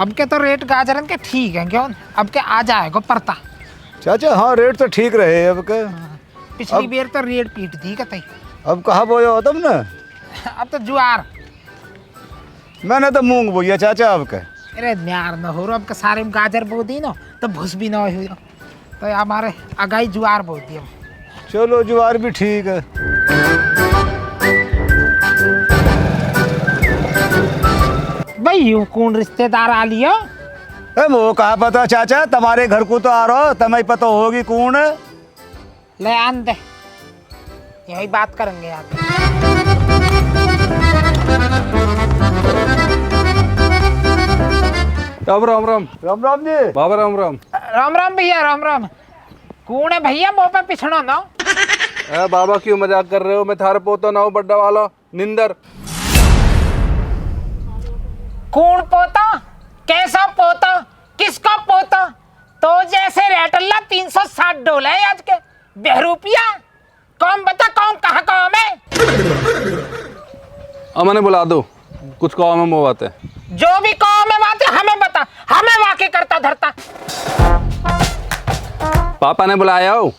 अब के तो रेट गाजरन के ठीक है क्यों, अब के आ जाएगा परता। चाचा हाँ रेट तो ठीक रहे अब के। पिछली बेर तो रेट पीट दी कतई। अब कहाँ बोया हो तुम न? अब तो ज्वार। मैंने तो मूंग बोया चाचा अब के। अरे न्यार न हो, अब के सारे में गाजर बो दी ना तो भूस भी ना हुई, तो हमारे अगाई ज्वार बो दी। चलो ज्वार भी ठीक है। भाई यूं कौन रिश्तेदार आ लियो? वो कहा पता चाचा, तुम्हारे घर को तो आ रहा हो, तुम्हें पता होगी कौन है। ले आन दे, यही बात करेंगे यहाँ पे। राम राम राम राम राम जी। बाबा राम राम। राम राम भैया राम राम। कौन है भैया मुँह पे पिछड़ो ना? बाबा क्यों मजाक कर रहे हो? मैं थारे पोता ना हूँ, बड्डा वाला निंदर। कौन पोता? कैसा पोता? किसका पोता? तो जैसे रेटल्ला 360 डोले है आज के बेहरूपिया। कौन बता, कौन कहाँ काम है? अमने बुला दो, कुछ काम है वो बात है। जो भी काम है बात है हमें बता, हमें वाकई करता धरता। पापा ने बुलाया हो,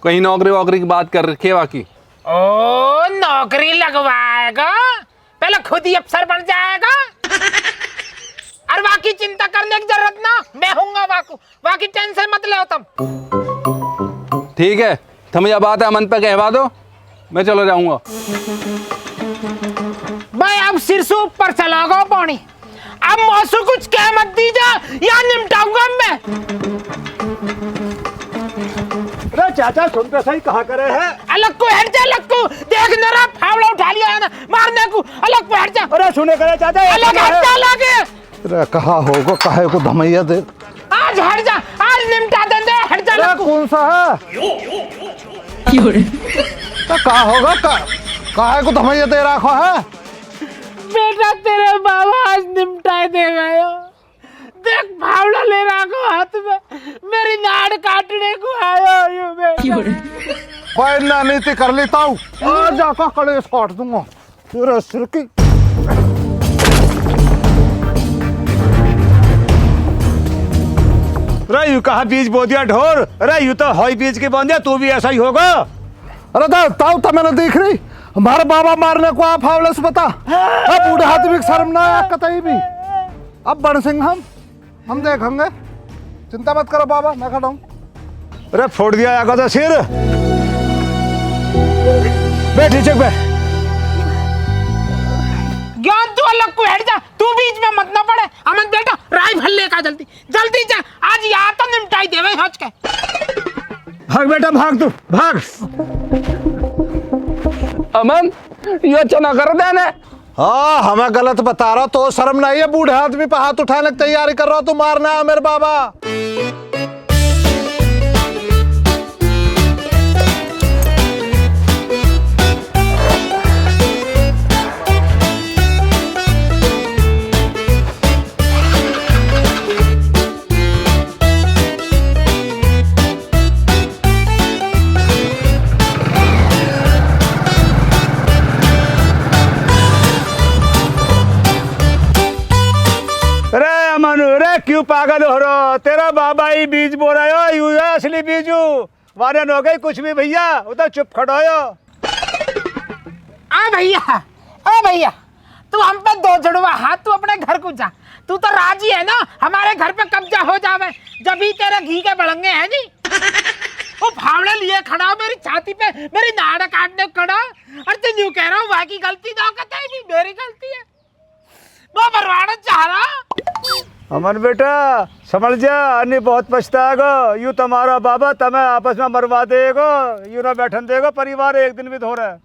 कहीं नौकरी वोकरी की बात कर रखी है बाकी। ओ नौकरी लगवाएगा, पहले खुद ही अफसर बन जाएगा और बाकी चिंता करने की जरूरत ना, मैं हूँगा बाकू, बाकी टेंशन मत लो तुम। ठीक है, तुम यह बात है अमन पे कहवा दो, मैं चलो जाऊंगा। भाई अब सिर से ऊपर चलाओगा पानी, अब मौसू कुछ कह मत दीजा या निपटाऊंगा मैं। अरे चाचा सुन तो सही, कहाँ करे है? अलग को हट जा, अलग को देख नरा फावड़ा उठा लिया है ना मारने को, अलग को हट जा। अरे सुने करे चाचा, अलग हट जा, अलग। अरे कहाँ होगा, काहे को धमैया दे। आज हट जा, आज निपटा दे, हट जा अलग को। कौन सा है? तो कहाँ होगा, काहे को धमैया दे रखा है? बेटा तेरे बाबा आज निपटाए दे गए हो। देख फावड़ा ले रहा को हाथ में, मेरी नाड़ काटने को आयो यूं में। पहला नीति कर लेता हूँ, आज जाकर कलेश काट दूंगा तेरे सिर की। अरे यू कहा बीज बो दिया ढोर? अरे यू तो हई बीज के बन दिया, तू भी ऐसा ही होगा। अरे ताऊ तो मैंने देख रही, हमारे बाबा मारने को आप फावले से बता। अब बूढ़ा आदमी की शर्म ना आया कतई भी। अब बड़ सिंह हम देखेंगे, चिंता मत करो बाबा, मैं खड़ा हूँ। अरे फोड़ दिया आगा तो सिर। बैठ नीचे पे। ज्ञान तू अलग को हट जा, तू बीच में मत ना पड़े। अमन बेटा राइफल लेकर जल्दी जल्दी जा, आज यहाँ तो निपटाई दे भाई हज के। भाग बेटा भाग, तू भाग। अमन ये अच्छा ना कर देने। हाँ हमें गलत बता रहा तो शर्म नहीं है? बूढ़े आदमी पे हाथ उठाने की तैयारी कर रहा हो, तू मारना है मेरे बाबा। अरे क्यों पागल हो रहा? तेरा बाबा ही बीज बो रहा हो, यू है असली बीजू। वारन हो गई कुछ भी भैया, उधर चुप खड़ो हो। आ भैया तू हम पे दो जुड़वा हाथ, तू अपने घर को जा। तू तो राजी है ना हमारे घर पे कब्जा हो जावे, जब भी तेरे घी के बड़ंगे हैं जी। वो फावड़े लिए खड़ा हो मेरी छाती पे, मेरी नाड़ काटने खड़ा। और तू यूं कह रहा हूँ बाकी गलती ना कहता है, भी मेरी गलती है, वो बरवाना चाह रहा। अमन बेटा समझ जा, अन्य बहुत पछताएगा। यू तुम्हारा बाबा तुम्हें आपस में मरवा देगा, यू ना बैठन देगा परिवार एक दिन भी धो रहा है।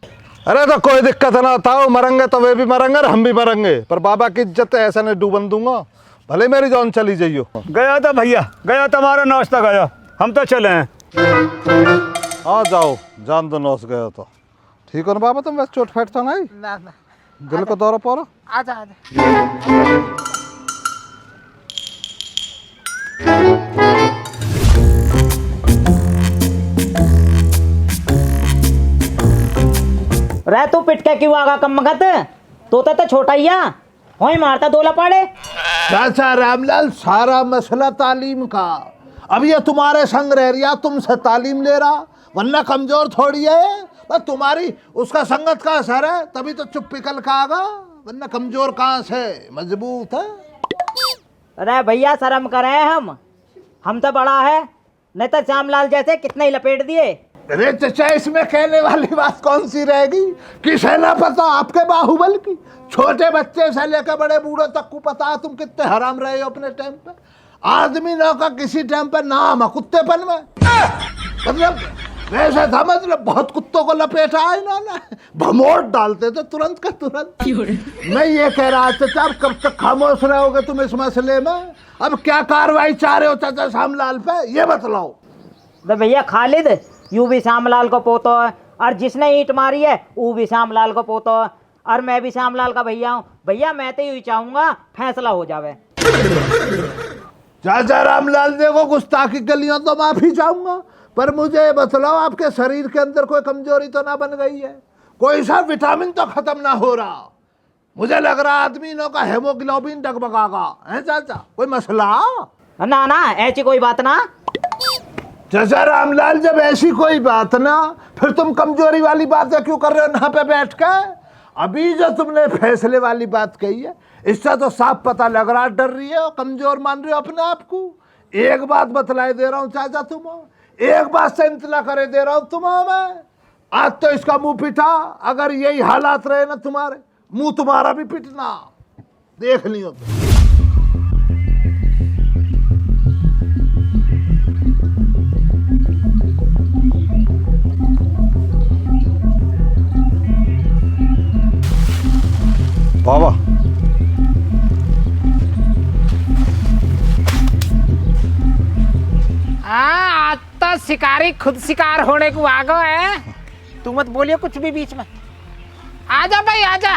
अरे तो कोई दिक्कत ना था, मरेंगे तो वे भी मरेंगे और हम भी मरेंगे, पर बाबा की इज्जत ऐसा नहीं डूबन दूंगा, भले मेरी जान चली जाइयो। गया था भैया, गया तुम्हारा नाश्ता गया, हम तो चले हैं। हाँ जाओ, जान दो नौस गया तो ठीक हो ना बाबा, तुम वैसे चोट फैट तो नहीं ना दिल को दौरा पौरा। आजा आजा। रह तू पिट के क्यों आगा कम मगत, तोता तो छोटा ही हो ही मारता दो लपाड़े। चाचा रामलाल, सारा मसला तालीम का। अब ये तुम्हारे संग रह रिया, तुमसे तालीम ले रहा, वरना कमजोर थोड़ी है। बस तुम्हारी उसका संगत का असर है, तभी तो चुप पिकल का आगा, वरना कमजोर कहाँ से, मजबूत है। अरे भैया शर्म करें हम तो बड़ा है, नहीं तो श्यामलाल जैसे कितने ही लपेट दिए। अरे चचा, इसमें कहने वाली बात कौन सी रहेगी? किसे ना पता आपके बाहुबल की? छोटे बच्चे से लेकर बड़े बूढ़ों तक को पता तुम कितने हराम रहे हो अपने टाइम पे। आदमी ना का किसी टाइम पे नाम है कुत्तेपन में, मतलब वैसा था, मतलब बहुत कुत्तों को लपेटा है इन्होंने, भमोट डालते थे तुरंत का तुरंत। मैं ये कह रहा चाचा, अब कब तक खामोश रहोगे तुम इस मसले में? अब क्या कार्रवाई चाह रहे हो चाचा श्यामलाल पे, ये बतलाओ। तो भैया खालिद यूं भी श्यामलाल को पोतो है, और जिसने ईंट मारी है वो भी श्यामलाल को पोतो है, और मैं भी श्यामलाल का भैया हूँ। भैया मैं तो यही चाहूंगा फैसला हो जावे। चाचा रामलाल, देखो गुस्ताखी गलियों तो माफी चाहूंगा, पर मुझे ये बतलाओ आपके शरीर के अंदर कोई कमजोरी तो ना बन गई है? कोई सा विटामिन तो खत्म ना हो रहा? मुझे लग रहा आदमी लोग का हेमोग्लोबिन डगमगागा है चाचा, कोई मसला? ना ना ऐसी कोई बात ना। चाचा रामलाल, जब ऐसी कोई बात ना, फिर तुम कमजोरी वाली बातें क्यों कर रहे हो यहाँ पे बैठ कर? अभी जो तुमने फैसले वाली बात कही है, इससे तो साफ पता लग रहा डर रही है, कमजोर मान रहे हो अपने आप को। एक बात बतलाए दे रहा हूँ चाचा, तुम एक बात से इंतला करे दे रहा हूँ तुम्हें मैं, आज तो इसका मुंह पिटा, अगर यही हालात रहे ना तुम्हारे, मुंह तुम्हारा भी पिटना, देख लियो तुम। बाबा आज तो शिकारी खुद शिकार होने को आ गए है। तू मत बोलियो कुछ भी बीच में। आजा भाई आजा,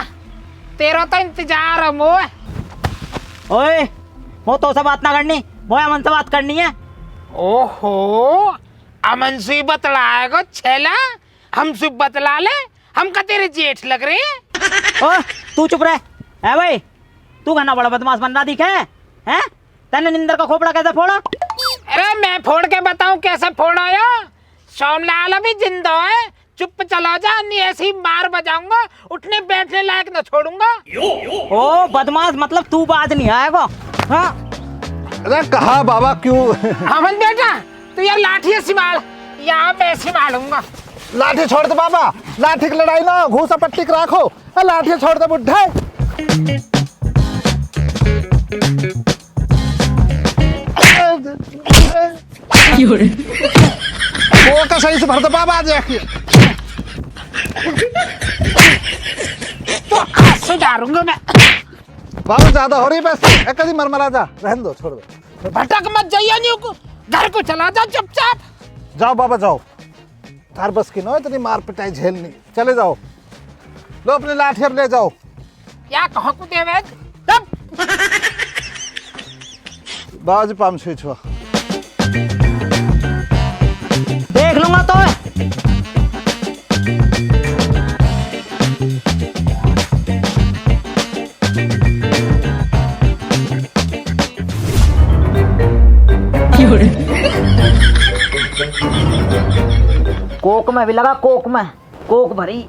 तेरा तो इंतजार है मोए। ओए वो तो से बात ना करनी, वो अमन से बात करनी है। ओहो, अमन से बतलाएगा छेला, हम से बतला ले, हम का तेरे जेठ लग रहे हैं। ओ तू चुप रह है भाई, तू कहना बड़ा बदमाश बन रहा दिखे हैं? तैने निंदर का खोपड़ा कैसे फोड़ा? अरे मैं फोड़ के बताऊं कैसे फोड़ा या? श्यामलाल अभी जिंदा है, चुप चला जा, नहीं ऐसे ही मार बजाऊंगा, उठने बैठने लायक न छोड़ूंगा। ओ बदमाश, मतलब तू बाज नहीं आएगा? हाँ अरे कहा बाबा क्यों? अमन बेटा तू यार लाठी संभाल, यहाँ मैं संभालूंगा। लाठी छोड़ दो बाबा, लाठी की लड़ाई ना, घूसा पट्टी के राखो, लाठी छोड़ दो बुढ़ा। वो का सही से भर दो बाबा, आज देखिए तो सुधारूंगा मैं। बाबा ज्यादा हो रही है, बस एक कभी मरमरा जा, रहने दो, छोड़ दो। भटक मत जाइए, नहीं को घर को चला जा चुपचाप। जाओ बाबा जाओ, तार बस की ना इतनी मार पिटाई झेलनी, चले जाओ, लो अपनी लाठी अब ले जाओ। क्या कहो को देवे तब बाज पाम स्विच हुआ, देख लूंगा तो। कोक में भी लगा, कोक में कोक भरी।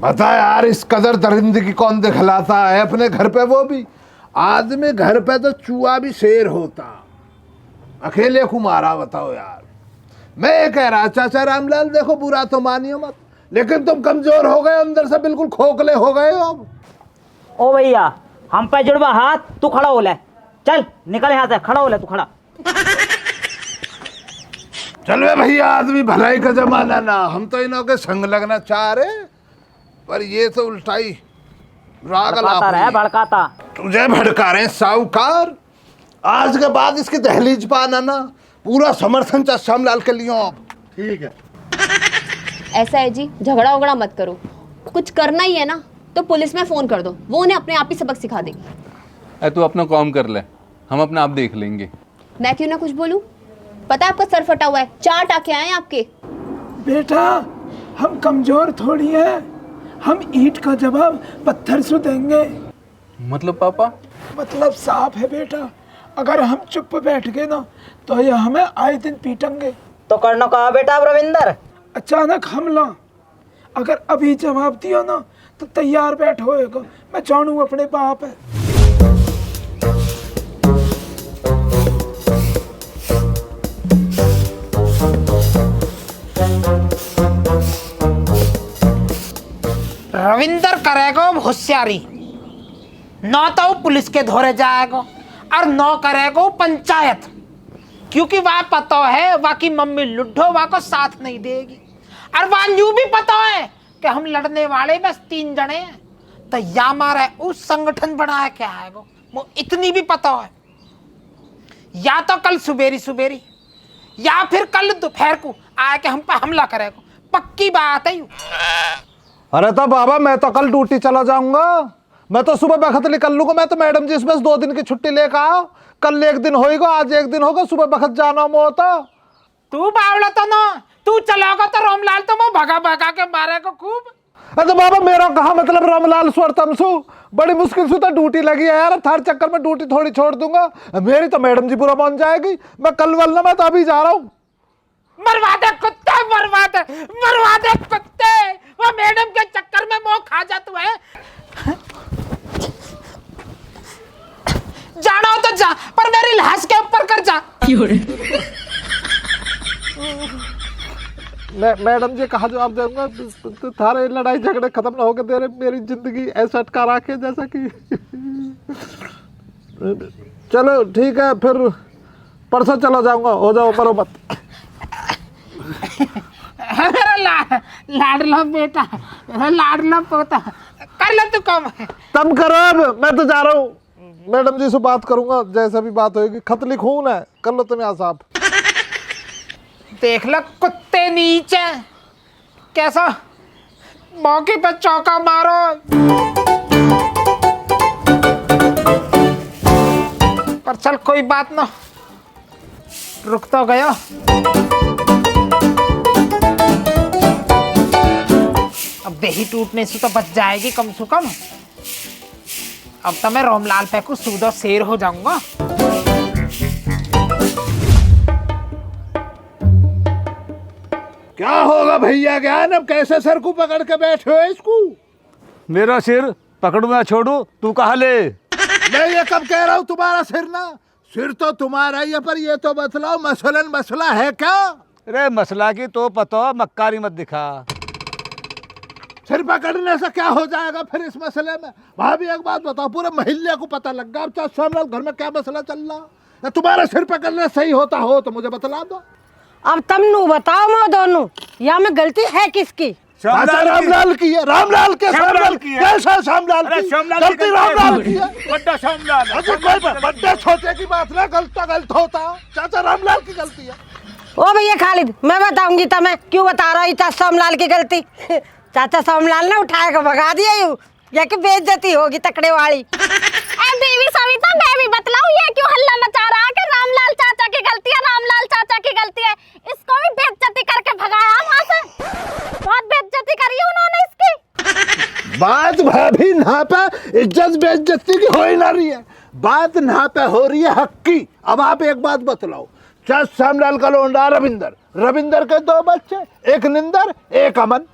बता यार, इस कदर दरिंदगी कौन दिखलाता है अपने घर पे? वो भी आदमी घर पे तो चूहा भी शेर होता, अकेले को मारा। बताओ यार, मैं ये कह रहा चाचा रामलाल, देखो बुरा तो मानियो मत, लेकिन तुम कमजोर हो गए, अंदर से बिल्कुल खोखले हो गए हो अब। ओ भैया हम पे जुड़वा हाथ, तू खड़ा हो ले, चल निकल यहाँ से, खड़ा हो ले तू, खड़ा। चल वे भैया, आदमी भलाई का जमाना ना, हम तो इन्हों के संग लगना चाह रहे, पर ये तो उल्टाई राग भड़काता रहे, भड़काता। तुझे भड़का रहे साहूकार। आज के बाद इसकी दहलीज पाना ना, पूरा समर्थन चाचा श्यामलाल के लिए अब। ठीक है, ऐसा है जी, झगड़ा वगड़ा मत करो, कुछ करना ही है ना तो पुलिस में फोन कर दो, वो उन्हें अपने आप ही सबक सिखा देगी। तू अपना काम कर ले, हम अपना आप देख लेंगे। मैं क्यों ना कुछ बोलूं? पता है आपका सर फटा हुआ है, 4 टाके आए हैं आपके। बेटा हम कमजोर थोड़ी हैं, हम ईंट का जवाब पत्थर से देंगे। मतलब पापा? मतलब साफ है बेटा, अगर हम चुप बैठ गए ना तो ये हमें आए दिन पीटेंगे। तो करना कहा बेटा अब रविंदर? अचानक हमला, अगर अभी जवाब दिया ना तो तैयार बैठ होएगा, मैं जानू अपने बाप है। रविंदर करेगा होशियारी, न तो पुलिस के धोरे जाएगा और न करेगा पंचायत, क्योंकि वह पता है वह की मम्मी लुड्ढो वह को साथ नहीं देगी। और वह यूं भी पता है कि हम लड़ने वाले बस 3 जने हैं, तो या हमारा उस संगठन बना है क्या है वो इतनी भी पता है। या तो कल सुबेरी सुबेरी या फिर कल दोपहर को आके हम पर हमला करेगा, पक्की बात है। अरे तो बाबा मैं तो कल ड्यूटी चला जाऊंगा, मैं तो सुबह बखत निकल लूंगा। मैं तो मैडम जी इसमें 2 दिन की छुट्टी लेकर आओ, कल 1 दिन होएगा, आज 1 दिन होगा, सुबह बखत जाना मोता। तू बावला तो ना, तू चलाओगा तो रामलाल तो मैं भगा भगा के मारेगा खूब। अरे तो बाबा मेरा कहा मतलब रामलाल स्वर तमसु, बड़ी मुश्किल से तो ड्यूटी लगी है यार, थार चक्कर में ड्यूटी थोड़ी छोड़ दूंगा। मेरी तो मैडम जी बुरा मान जाएगी। मैं कल वरना मैं तो अभी जा रहा हूँ। मरवा दे कुत्ते, मरवा दे कुत्ते, वो मैडम के चक्कर में मोह खा जा। तू है जाना हो तो जा, पर मेरी लाश के ऊपर कर जा। मैडम जी कहा जवाब दूंगा, तो थारे लड़ाई झगड़े खत्म ना होकर तेरे मेरी जिंदगी ऐसा अटका रखे जैसा कि चलो ठीक है, फिर परसों चला जाऊंगा, हो जाओ मरो मत। मेरा लाडला बेटा, लाडला पोता, कर ले तू काम। तुम करो, अब मैं तो जा रहा हूँ। मैडम जी से बात करूंगा, जैसा भी बात होगी। खत लिखूं है, कर लो तुम यहाँ साहब। देख लो कुत्ते नीचे कैसा मौके पर चौका मारो। पर चल कोई बात ना, रुक तो गया। अब देही टूटने से तो बच जाएगी कम से कम। अब तो मैं रामलाल पे को सूदो शेर हो जाऊंगा। क्या होगा भैया ज्ञान, अब कैसे सर को पकड़ के बैठे हो इसको? मेरा सिर पकड़ू या छोड़ू, तू कहा ले? मैं ये कब कह रहा हूँ तुम्हारा सिर ना, सिर तो तुम्हारा ही है, पर ये तो बतलाओ मसलन मसला है क्या? अरे मसला की तो पता, मक्कारी मत दिखा। सिर पकड़ने से क्या हो जाएगा फिर इस मसले में? भाभी एक बात बताओ, पूरे मोहल्ले को पता लग गया अब चाहे सामने घर में क्या मसला चल रहा है। तुम्हारा सिर पकड़ना सही होता हो तो मुझे बतला दो। अब तुम नु बताओ मैं दोनों, या में गलती है किसकी? रामलाल की है। रामलाल के श्यामलाल की है। कैसा श्यामलाल की? गलती रामलाल की है। बड्डा श्यामलाल। अरे कोई बड्डे छोटे की बात ना, गलत होता चाचा रामलाल की गलती है। ओ भैया खालिद, मैं बताऊंगी तुम्हें क्यों बता रहा हूँ श्यामलाल की गलती। चाचा श्यामलाल ने उठाया के भगा दिया यूं, या कि बेइज्जती होगी तकड़े वाली। बीवी सविता, मैं भी बतलाऊं ये क्यों हल्ला मचा रहा है कि रामलाल चाचा की गलती है, रामलाल चाचा की गलती है। इसको भी बेइज्जती करके भगाया वहां से, बहुत बेइज्जती करी है उन्होंने इसकी। बात भाभी ना पे इज्जत बेइज्जती की हो ही ना रही है, बात ना पे हो रही है हक की। अब आप एक बात बतलाओ, चाचा श्यामलाल का लोंडा रविंदर के 2 बच्चे, एक निंदर एक अमन,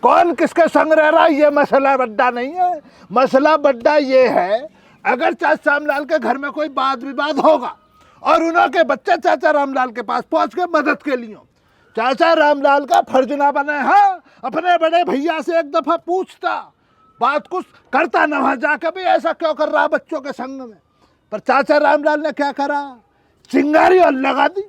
कौन किसके संग रह रहा है ये मसला बड्डा नहीं है। मसला बड्डा ये है, अगर चाचा श्यामलाल के घर में कोई वाद विवाद होगा और उनके बच्चे चाचा रामलाल के पास पहुंच के मदद के लिए, चाचा रामलाल का फर्ज ना बने हाँ अपने बड़े भैया से एक दफा पूछता, बात कुछ करता ना वहां जाकर भी ऐसा क्यों कर रहा बच्चों के संग में। पर चाचा रामलाल ने क्या करा, चिंगारी और लगा दी।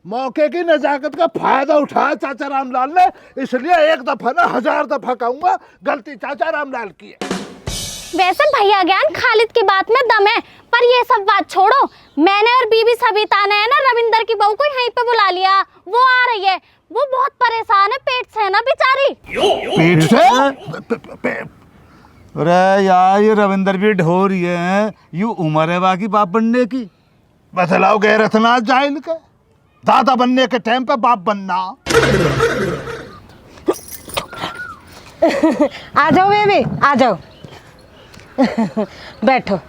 मौके की नजाकत का फायदा उठाया चाचा रामलाल ने, इसलिए एक दफा ना 1000 दफा कहूंगा गलती चाचा रामलाल की है। वैसे भैया ज्ञान खालिद की बात में दम है, पर ये सब बात छोड़ो। मैंने और बीबी सविता ने ना रविंदर की बहू को यहीं पे बुला लिया, वो आ रही है। वो बहुत परेशान है पेट से ना बेचारी। पेट से? अरे यार ये रविंदर भी ढोरी है, यूं उम्र है बाकी बाप बनने की। बतलाओ गैरतनाथ जाहिल के, दादा बनने के टाइम पे बाप बनना। आ जाओ बेबी, आ जाओ। बैठो।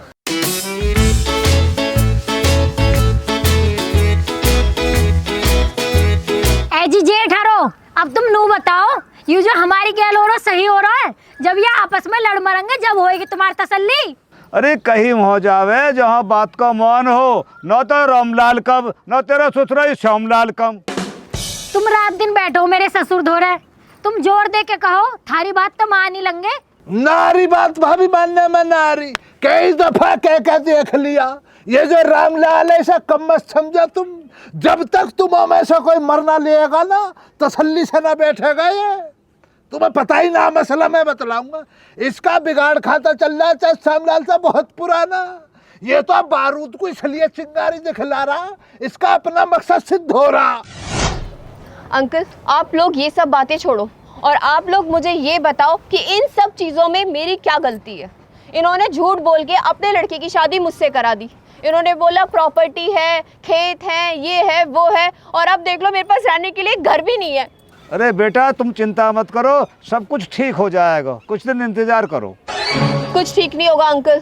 जी जेठ हरो, अब तुम नू बताओ, ये जो हमारी गैल हो रहा सही हो रहा है? जब ये आपस में लड़ मरेंगे जब होएगी तुम्हारी तसल्ली? अरे कहीं हो जावे जहाँ बात का मान हो, न तो रामलाल कब न तेरा ससुर श्यामलाल कम। तुम रात दिन बैठो मेरे ससुर धोरे, तुम जोर दे के कहो, थारी बात तो मान ही लेंगे। नारी बात भाभी मानने में नारी, कई दफा कह देख लिया, ये जो रामलाल ऐसा कम मत समझा तुम। जब तक तुम में से कोई मरना लेगा ना, तसल्ली से ना बैठेगा ये। तुम्हें पता ही ना मसला, मैं बतलाऊंगा। इसका बिगाड़ खाता चल रहा है श्यामलाल से बहुत पुराना। ये तो अब बारूद को इसलिए चिंगारी दिखला रहा, इसका अपना मकसद सिद्ध हो रहा। अंकल आप लोग ये सब बातें छोड़ो और आप लोग मुझे ये बताओ कि इन सब चीज़ों में मेरी क्या गलती है। इन्होंने झूठ बोल के अपने लड़के की शादी मुझसे करा दी। इन्होंने बोला प्रॉपर्टी है, खेत है, ये है, वो है, और अब देख लो मेरे पास रहने के लिए घर भी नहीं है। अरे बेटा तुम चिंता मत करो, सब कुछ ठीक हो जाएगा, कुछ दिन इंतजार करो। कुछ ठीक नहीं होगा अंकल,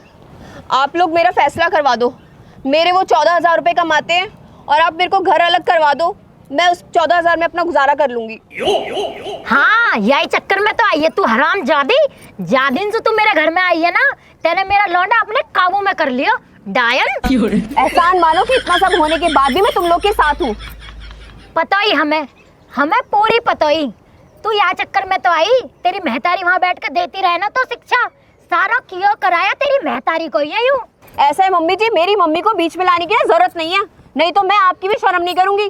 आप लोग मेरा फैसला करवा दो। मेरे वो 14,000 रुपये कमाते हैं और आप मेरे को घर अलग करवा दो, मैं उस 14,000 में अपना गुजारा कर लूंगी। हाँ यही चक्कर में तो आई है तू हराम जादी। जादिन से तू मेरे घर में आई है ना, तेने मेरा लौंडा अपने काबू में कर लिया। डायन एहसान मानो कि इतना सब होने के बाद भी मैं तुम लोग के साथ हूँ। पता ही हमें पूरी पता ही। तू यहाँ चक्कर में तो आई, तेरी महतारी वहाँ बैठ कर देती रहे ना तो शिक्षा, सारा किया कराया तेरी महतारी को ही है यूं। ऐसा है मम्मी जी, मेरी मम्मी को बीच में लाने की जरूरत नहीं है, नहीं तो मैं आपकी भी शर्म नहीं करूंगी।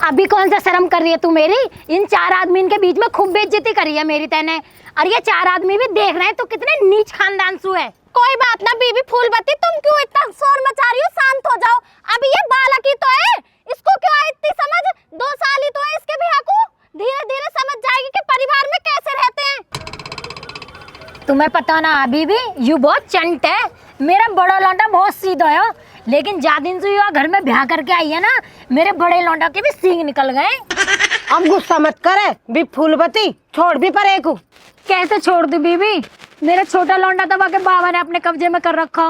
अभी कौन सा शर्म कर रही है तू मेरी? इन 4 आदमी के बीच में खूब बेइज्जती करी है मेरी तैने, और ये 4 आदमी भी देख रहे हैं तू कितने नीच खानदान से है। कोई बात ना बीबी फूलबत्ती, तुम क्यों इतना शोर मचा रही हो? शांत हो जाओ। अभी ये बालक ही तो है, इसको क्यों है इतनी समझ? 2 साल ही तो है इसके भी हकू, धीरे धीरे समझ जाएगी कि परिवार में कैसे रहते हैं। तुम्हें पता ना अभी भी यू बहुत चंट है। मेरा बड़ा लौंडा बहुत सीधा है, लेकिन जादिन से यू घर में ब्याह करके आई है ना, मेरे बड़े लौंडा के भी सींग निकल गए। अब गुस्सा मत करे भी फूलबत्ती, छोड़ भी परे को। कैसे छोड़ दूं बीबी? मेरा छोटा लौंडा दबा के बाबा ने अपने कब्जे में कर रखा,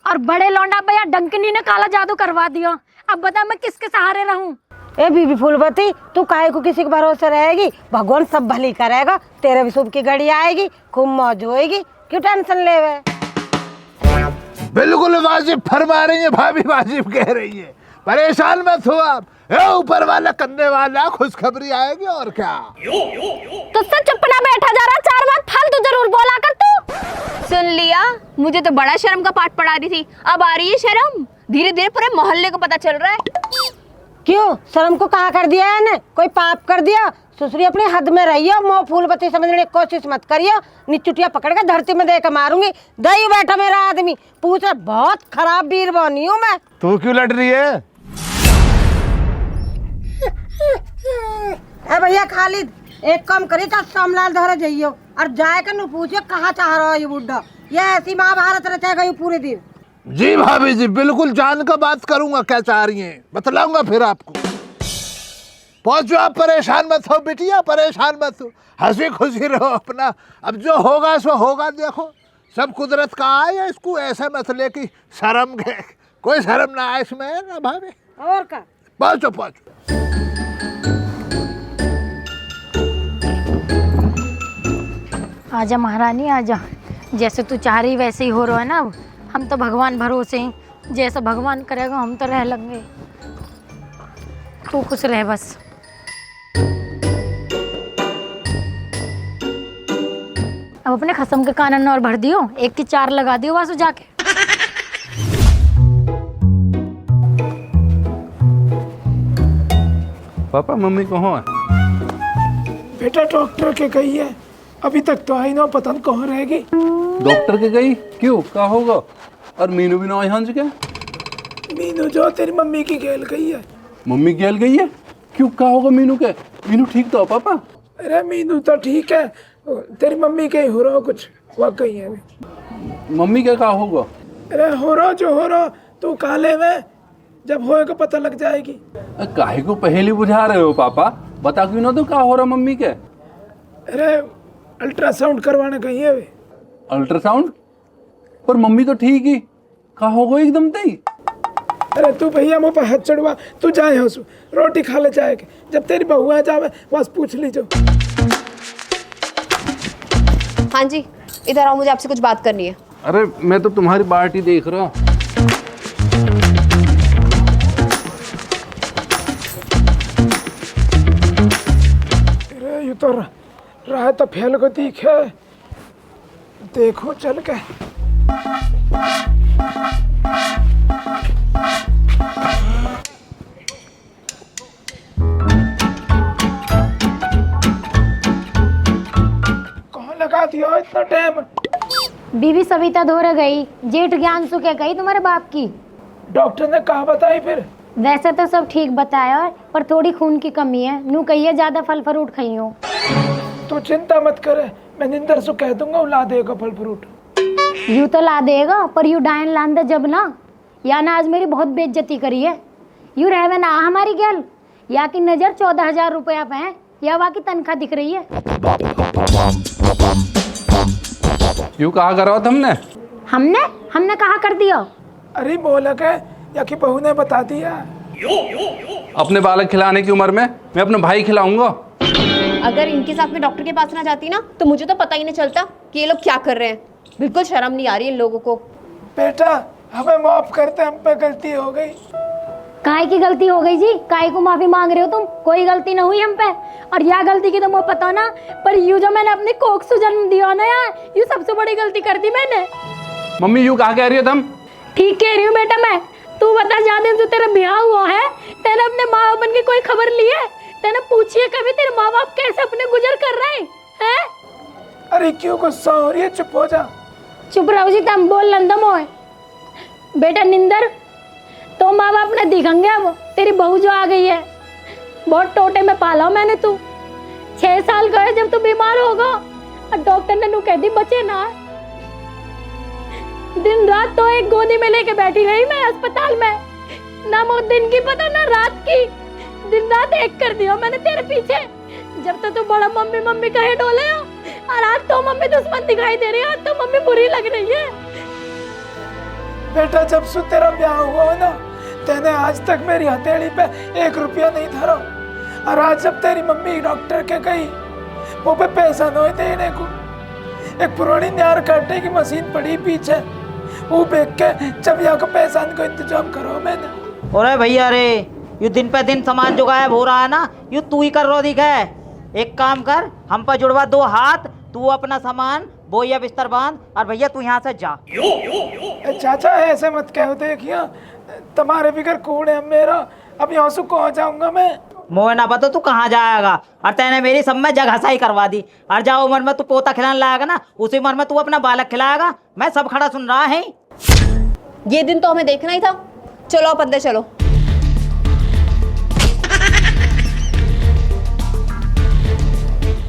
और बड़े लौंडा भैया डंकनी ने काला जादू करवा दिया। अब बता मैं किसके सहारे रहूं? ए बीबी फूलबत्ती, तू काहे को किसी के भरोसे रहेगी? भगवान सब भली करेगा, तेरे भी शुभ की घड़ी आएगी, खूब मौज होएगी, क्यों टेंशन लेवे? बिल्कुल वाजिब फरमा रही है भाभी, वाजिब कह रही है। परेशान मत हो आप, ऊपर वाला करने वाला, खुशखबरी आएगी और क्या। तुझसे चुप ना बैठा जा रहा, 4 बात फालतू जरूर बोला कर तू। सुन लिया, मुझे तो बड़ा शर्म का पाठ पढ़ा रही थी, अब आ रही है शर्म। धीरे धीरे पूरे मोहल्ले को पता चल रहा है। क्यों शर्म को कहा कर दिया है ने? कोई पाप कर दिया? सुसरी अपने हद में रहियो, मोह फूलबत्ती समझने की कोशिश मत करियो, निचुटिया पकड़ के धरती में दे के मारूंगी। दही बैठा मेरा आदमी पूछ रहा, बहुत खराब वीर बनी हूँ मैं। तू क्यों लड़ रही है? ए भैया खालिद, एक काम करिए तो श्यामलाल धरे जाइयो और जाए कर पूछियो कहाँ चाह रहा है ये बुड्ढा। ये ऐसी महाभारत रचेगा ये पूरे दिन। जी भाभी जी, बिल्कुल जान का बात करूंगा, क्या चाह रही हैं बतलाऊंगा फिर आपको। पहुंचो आप, परेशान मत हो बिटिया, परेशान मत हो, हंसी खुशी रहो अपना। अब जो होगा सो होगा, देखो सब कुदरत का आए, इसको ऐसा मत ले कि शर्म गए, कोई शर्म ना आए इसमें ना भाभी। और का पहुंचो पहुंचो। आजा महारानी आजा, जैसे तू चाह रही वैसे ही हो रहा है ना। अब हम तो भगवान भरोसे हैं, जैसा भगवान करेगा हम तो रह लेंगे। तू खुश रह बस। अब अपने खसम के कानन और भर दियो, 1 की 4 लगा दियो वासु जाके। पापा मम्मी कहाँ है? बेटा डॉक्टर के गई है, अभी तक तो आई ना, पता नहीं कहाँ रहेगी। डॉक्टर के गई? क्यों, क्या होगा? और मीनू भी ना आई हंस क्या? मीनू जो तेरी मम्मी की गेल गई है। मम्मी गेल गई है? क्यों, क्या होगा मीनू के? मीनू ठीक तो है पापा? अरे मीनू तो ठीक है, तेरी मम्मी के ही हो रहा कुछ वाकई है। मम्मी का क्या होगा? अरे हो रहा जो हो रहा, तू काले में जब होएगा पता लग जाएगी। काहे को पहले बुझा रहे हो पापा? बता क्यों ना तो क्या हो रहा मम्मी के? अरे अल्ट्रासाउंड करवाने गई है वे। अल्ट्रासाउंड? पर मम्मी तो ठीक ही, कहा होगा एकदम तई। अरे तू भैया मुँह पर हाथ चढ़वा, तू जाए हो सु रोटी खा ले जाए के, जब तेरी बहू आ जावे बस पूछ लीजो। हाँ जी, इधर आओ, मुझे आपसे कुछ बात करनी है। अरे मैं तो तुम्हारी पार्टी देख रहा हूँ। अरे ये तो राह तो फैल को दिखे, देखो चल के। कौन लगा दिया इतना टाइम? बीवी सविता धोरे गई, जेठ ज्ञान सुखे गई तुम्हारे बाप की। डॉक्टर ने कहा बताई फिर? वैसे तो सब ठीक बताया, पर थोड़ी खून की कमी है। नू कहिए ज्यादा फल फ्रूट खाई हो। तू चिंता मत करे, मैं निंदर से कह दूंगा, वो ला देगा फल फ्रूट। यू तो ला देगा, पर यू डायन लांदे जब ना, या ना आज मेरी बहुत बेइज्जती करी है। यू रहवे ना हमारी गैल, या की नजर 14,000 रुपया पे है, या वहाँ की तनख्वाह दिख रही है। यूँ कहा करो तुमने? हमने कहा कर दिया? अरे बोला के या कि बहू ने बता दिया। अपने बालक खिलाने की उम्र में मैं अपने भाई खिलाऊंगा। अगर इनके साथ में डॉक्टर के पास ना जाती ना, तो मुझे तो पता ही नहीं चलता कि ये लोग क्या कर रहे हैं। बिल्कुल शर्म नहीं आ रही इन लोगों को। बेटा हमें माफ करते, हम पे गलती हो गई। काय की गलती हो गई जी? काय को माफी मांग रहे हो तुम? कोई गलती ना हुई हम पे, और यह गलती की तो मुझे पता ना, पर यू जो मैंने अपनी कोख से जन्म दिया ना यार, ये सबसे बड़ी गलती कर दी मैंने। मम्मी यूँ कहा कह रही हो तुम? ठीक कह रही हूँ बेटा मैं। तू बता, जहाँ दिन से तेरा ब्याह हुआ है, तेने अपने माँ बाप की कोई खबर ली है? तेने पूछी है कभी तेरे माँ बाप कैसे अपने गुजर कर रहे हैं? अरे क्यों गुस्सा हो रही है? चुप हो जा। चुप रहो जी, तुम बोल लंदम हो। बेटा निंदर, तो माँ बाप ने दिखेंगे अब। तेरी बहू जो आ गई है, बहुत टोटे में पाला मैंने। तू 6 साल का है जब तू बीमार होगा, और डॉक्टर ने नू कह दी बचे ना। दिन रात तो एक गोदी में लेके बैठी रही मैं अस्पताल में, ना वो दिन की पता ना रात की। दिन रात एक कर दिया मैंने तेरे पीछे, जब तक तू बड़ा मम्मी मम्मी कहे डोले हो, और आज तो मम्मी दुश्मन दिखाई दे रही है। आज तो मम्मी बुरी लग रही है। बेटा जब से तेरा ब्याह हुआ हो ना, तेने आज तक मेरी हथेली पे 1 रुपया नहीं धरा, और आज जब तेरी मम्मी डॉक्टर के गई, वो पे पैसा नहीं देने को, एक पुरानी न्यार काटने की मशीन पड़ी पीछे, वो बेच के जब यहाँ का पैसा को इंतजाम करो मैंने। अरे भैया रे, यू दिन पे दिन सामान जो गायब हो रहा है ना, यू तू ही कर रो दिख है। एक काम कर, हम पर जुड़वा 2 हाथ, तू अपना सामान बोया बिस्तर बांध, और भैया तू यहाँ से जा। चाचा ऐसे मत कहो, देखिए तुम्हारे बिगर कौन है मेरा, अब यहाँ से कहाँ जाऊंगा मैं? मोह ना बता तू कहाँ जाएगा, और तेने मेरी सब में जगह सही करवा दी। और जाओ उम्र में तू पोता खिलाने लाएगा ना, उसी उम्र में तू अपना बालक खिलाएगा। मैं सब खड़ा सुन रहा है। ये दिन तो हमें देखना ही था। चलो आप अंदर चलो।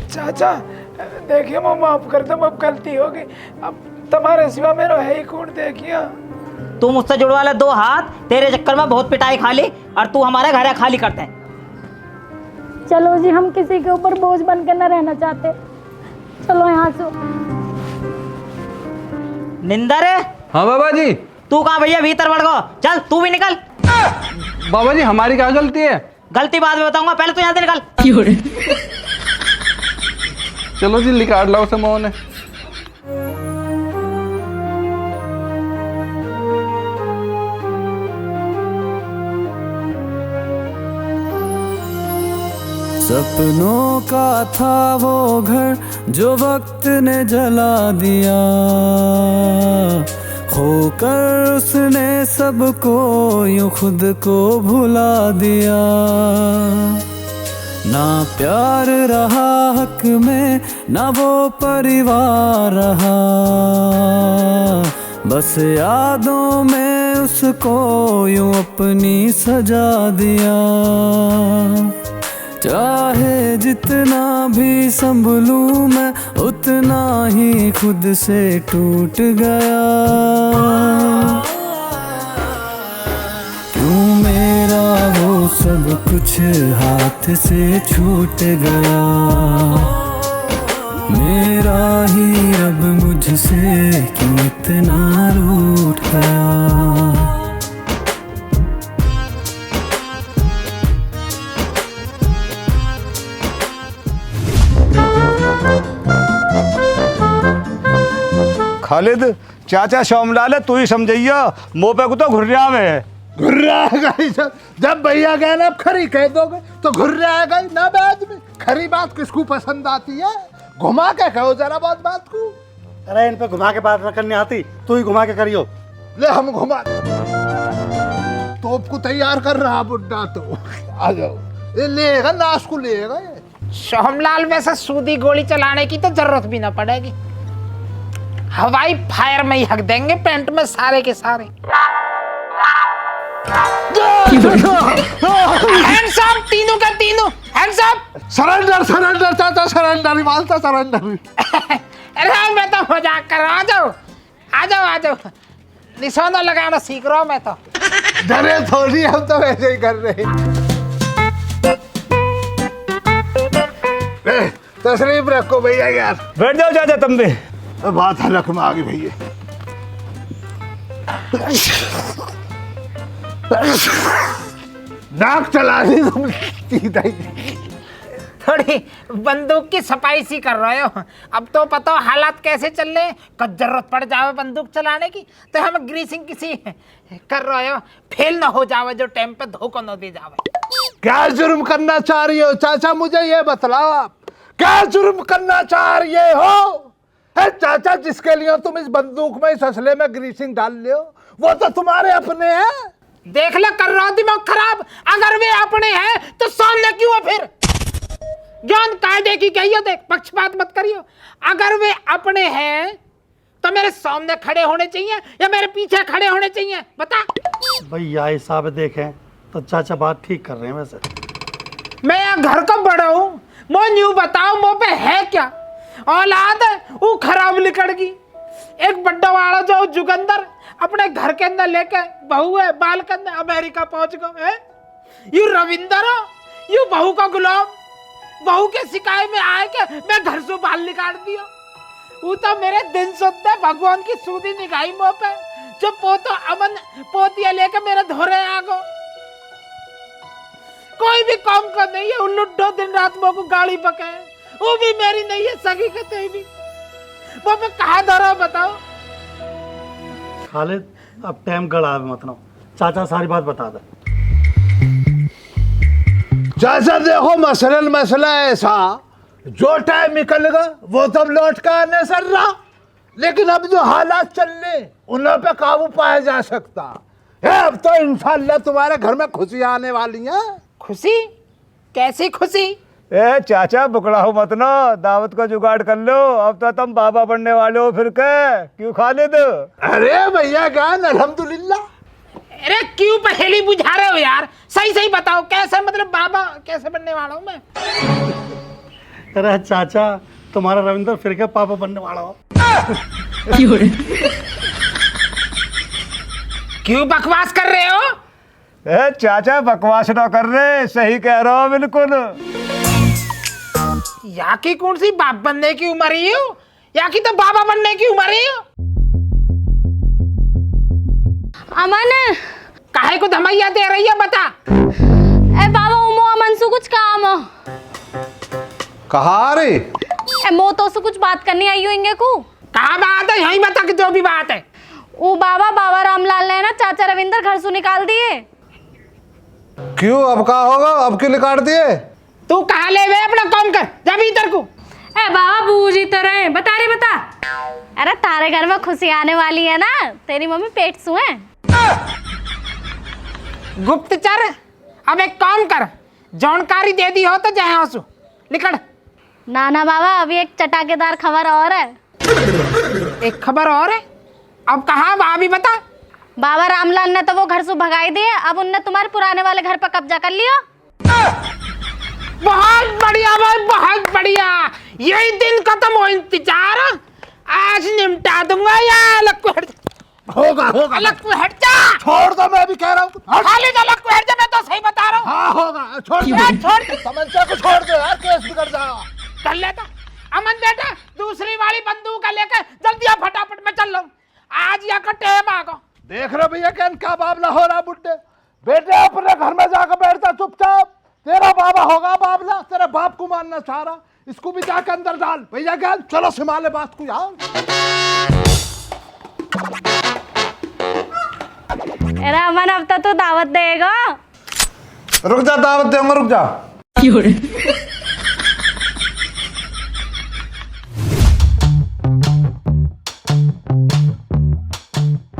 चाचा देखिए, मैं माफ कर दो, अब गलती हो गई, अब तुम्हारे सिवा मेरा है ही कौन? देखिए तू मुझसे जुड़वा ले 2 हाथ, तेरे चक्कर में बहुत पिटाई खा ली, और तू हमारे घर खाली करते हैं। चलो जी, हम किसी के ऊपर बोझ बन के न रहना चाहते। चलो यहाँ से। निंदर, हाँ बाबा जी। तू कहाँ भैया भीतर बढ़ गो, चल तू भी निकल। बाबा जी हमारी क्या गलती है? गलती बाद में बताऊंगा, पहले तू यहाँ से निकल। चलो जी, निकाल लो उसे मोह ने। सपनों का था वो घर जो वक्त ने जला दिया, खोकर उसने सबको यूं खुद को भुला दिया। ना प्यार रहा हक में, ना वो परिवार रहा, बस यादों में उसको यूं अपनी सजा दिया। चाहे जितना भी संभलूं मैं, उतना ही खुद से टूट गया। क्यों मेरा वो सब कुछ हाथ से छूट गया। मेरा ही रब मुझसे क्यों इतना रूठ गया। खालिद चाचा शोमलाल है, तू ही समझिया, मुँह पे को तो घुर्रिया में घुर्राएगा ही सब। जब भैया गए ना, अब खरी कह दोगे तो घुर्राएगा ही ना बे आदमी। खरी बात किसको पसंद आती है? घुमा के कहो जरा बहुत बात को। अरे इन पे घुमा के बात न करनी आती, तू ही घुमा के करियो। ले हम घुमा, तोप को तैयार कर रहा बुड्ढा तो। आ जाओ, ये लेगा नाश को लेगा ये। सोमलाल वैसे सूदी गोली चलाने की तो जरूरत भी ना पड़ेगी, हवाई फायर में ही हक देंगे पेंट में सारे के सारे। हैंड्स अप तीनों का तीनों, हैंड्स अप। सरेंडर सरेंडर चाचा, सरेंडर मानता सरेंडर। अरे मैं तो मजाक कर रहा हूँ, आ जाओ आ जाओ आ जाओ, निशाना लगाना सीख रहा हूँ मैं तो। डरे थोड़ी, हम तो वैसे ही कर रहे। तशरीफ रखो भैया यार। बैठ जाओ चाचा तुम भी। बात हलक में आ गई भैया। नाक चला ली तुम सीधा ही। थोड़ी बंदूक की सफाई सी कर रहे हो, अब तो पता हो हालात कैसे चल रहे, कब जरूरत पड़ जावे बंदूक चलाने की तो हम ग्रीसिंग किसी कर रहे हो, फेल ना हो जावे जो टाइम पे धोखा न दे जावे। क्या जुर्म करना चाह रही हो चाचा, मुझे ये बतलाओ आप, क्या जुर्म करना चाह रही हो? है चाचा, जिसके लिए तुम इस बंदूक में, इस असले में ग्रीसिंग डाल ले हो, वो तो तुम्हारे अपने हैं। देख ले कर रहा हूं दिमाग खराब, अगर वे अपने हैं तो सामने क्यों है फिर? ज्ञान कायदे की कहियो, देख पक्षपात मत करियो। अगर वे अपने हैं तो मेरे सामने खड़े होने चाहिए या मेरे पीछे खड़े होने चाहिए, बता। भैया हिसाब देखें तो चाचा बात ठीक कर रहे हैं। वैसे मैं यहाँ घर का बड़ा हूँ, मैं न्यू बताओ मुँह पे है क्या औलाद है, वो खराब निकल गई। एक बड्डा वाला जो जुगंदर अपने घर के अंदर लेके बहू है बाल के अंदर अमेरिका पहुंच गए है। यू रविंदर हो, यू बहू का गुलाम, बहू के शिकायत में आए के मैं घर से बाल निकाल दिया। वो तो मेरे दिन सुनते भगवान की सूदी निगाही मुँह पे, जो पोतो अमन पोतिया लेके मेरे धोरे आ गो। कोई भी काम का नहीं है, उल्लू दिन रात मुँह को गाड़ी पके, वो भी मेरी नहीं है सगी के भी। वो मैं कहाँ धरा बताओ। खालिद अब टाइम गड़ा है, मतलब चाचा सारी बात बता दे। चाचा देखो मसला ऐसा, जो टाइम निकलेगा वो तब लौट कर आने सर रहा, लेकिन अब जो हालात चल रहे उन पे काबू पाया जा सकता है। अब तो इंशाल्लाह तुम्हारे घर में खुशियां आने वाली हैं। खुशी? कैसी खुशी? ए चाचा बुकड़ा हो मत ना, दावत का जुगाड़ कर लो, अब तो तुम बाबा बनने वाले हो फिर के, क्यों खालिद? अरे भैया गान अल्हम्दुलिल्लाह। अरे क्यों पहेली बुझा रहे हो यार, सही सही बताओ कैसे, मतलब बाबा कैसे बनने वाला हूँ मैं? अरे चाचा तुम्हारा रविंदर फिर के पापा बनने वाला हो। क्यों बकवास कर रहे हो? ए चाचा बकवास ना कर रहे, सही कह रहा हो बिल्कुल। या की कौन सी बाप बनने की उम्र ही हो, या की तो बाबा बनने की उम्र ही हो। अमन काहे को धमैया दे रही है बता। ए बाबा उमो अमन से कुछ काम हो। कहा रे? ए मो तो से कुछ बात करनी आई हो इंगे को। कहाँ बात है, यही बता कि जो भी बात है। वो बाबा रामलाल ने ना चाचा रविंदर घर से निकाल दिए। क्यों, अब क्या होगा, अब क्यों निकाल दिए? तू कहाँ ले वे, अपना काम कर, जा भीतर को। ए बाबा बूजी तरह बता रे बता। अरे तारे घर में खुशी आने वाली है ना, तेरी मम्मी पेट सू है। गुप्तचर, अब एक काम कर, जानकारी दे दी हो तो जाए आंसू निकल। ना बाबा, अभी एक चटाकेदार खबर और है। एक खबर और है? अब कहाँ भी बता। बाबा रामलाल ने तो वो घर से भगाई दिए, अब उनने तुम्हारे पुराने वाले घर पर कब्जा कर लिया। बहुत बढ़िया भाई, बहुत बढ़िया, यही दिन खत्म हो इंतजार, आज निपटा दूंगा यार। अलग को हट जा, होगा अलग को हट जा। छोड़ दो, मैं भी कह रहा हूँ खाली अलग को हट जा, मैं तो सही बता रहा हूँ। हाँ होगा, छोड़ दो, छोड़ तमंचा को छोड़ दो यार, केस बिगड़ जाएगा। कर लेता, अमन बेटा दूसरी वाली बंदूक लेकर जल्दी आ, फटाफट में चल लो, आज या का टाइम आ गो। देख रहे भैया क्या इनका बाबला हो रहा बुड्ढे। बेटे अपने घर में जाकर बैठता चुपचाप, तेरा बाबा होगा बाबला, तेरे बाप को मानना चाह रहा, इसको भी जाकर अंदर डाल। भैया क्या चलो संभाले बात को यार। अरे अमन अब तो दावत देगा। रुक जा, दावत दूंगा, रुक जा।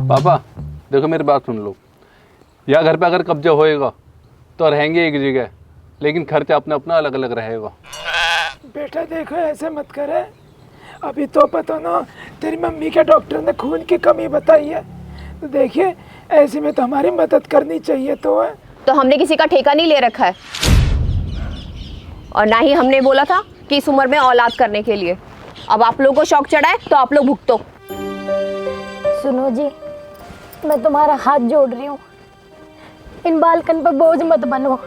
पापा देखो मेरी बात सुन लो, या घर पे अगर कब्जा होएगा तो रहेंगे एक जगह, लेकिन खर्चा अपना अपना अलग अलग रहेगा। बेटा देखो ऐसे मत करे, अभी तो पता ना तेरी मम्मी के डॉक्टर ने खून की कमी बताई है, तो देखिए ऐसे में तो हमारी मदद करनी चाहिए। तो हमने किसी का ठेका नहीं ले रखा है, और ना ही हमने बोला था कि इस उम्र में औलाद करने के लिए। अब आप लोगों को शौक चढ़ा है तो आप लोग भुगतो। सुनो जी, मैं तुम्हारा हाथ जोड़ रही हूँ, इन बालकन पर बोझ मत बनो।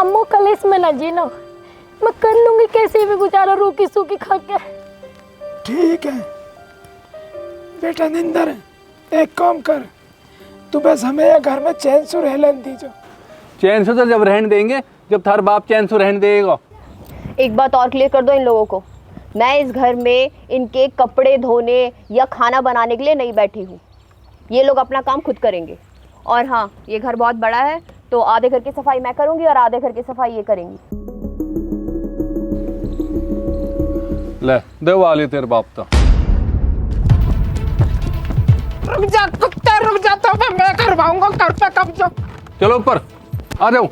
अम्मू कलेश में न जीनो, मैं कर लूंगी कैसे भी गुजारा रूखी सूखी खा के। ठीक है बेटा निंदर, एक काम कर, तू बस हमें या घर में चैन से रहने दीजो। चैन से तो जब रहने देंगे जब थार बाप चैन से रहने देगा। एक बात और क्लियर कर दो इन लोगों को, मैं इस घर में इनके कपड़े धोने या खाना बनाने के लिए नहीं बैठी हूँ, ये लोग अपना काम खुद करेंगे। और हाँ, ये घर बहुत बड़ा है तो आधे घर की सफाई मैं करूँगी और आधे घर की सफाई ये करेंगी। ले दे वाली तेरे बाप तो। रुक जा कुत्ते, रुक जा, तो मैं करवाऊंगा घर पे कब्जा। चलो ऊपर आ जाओ।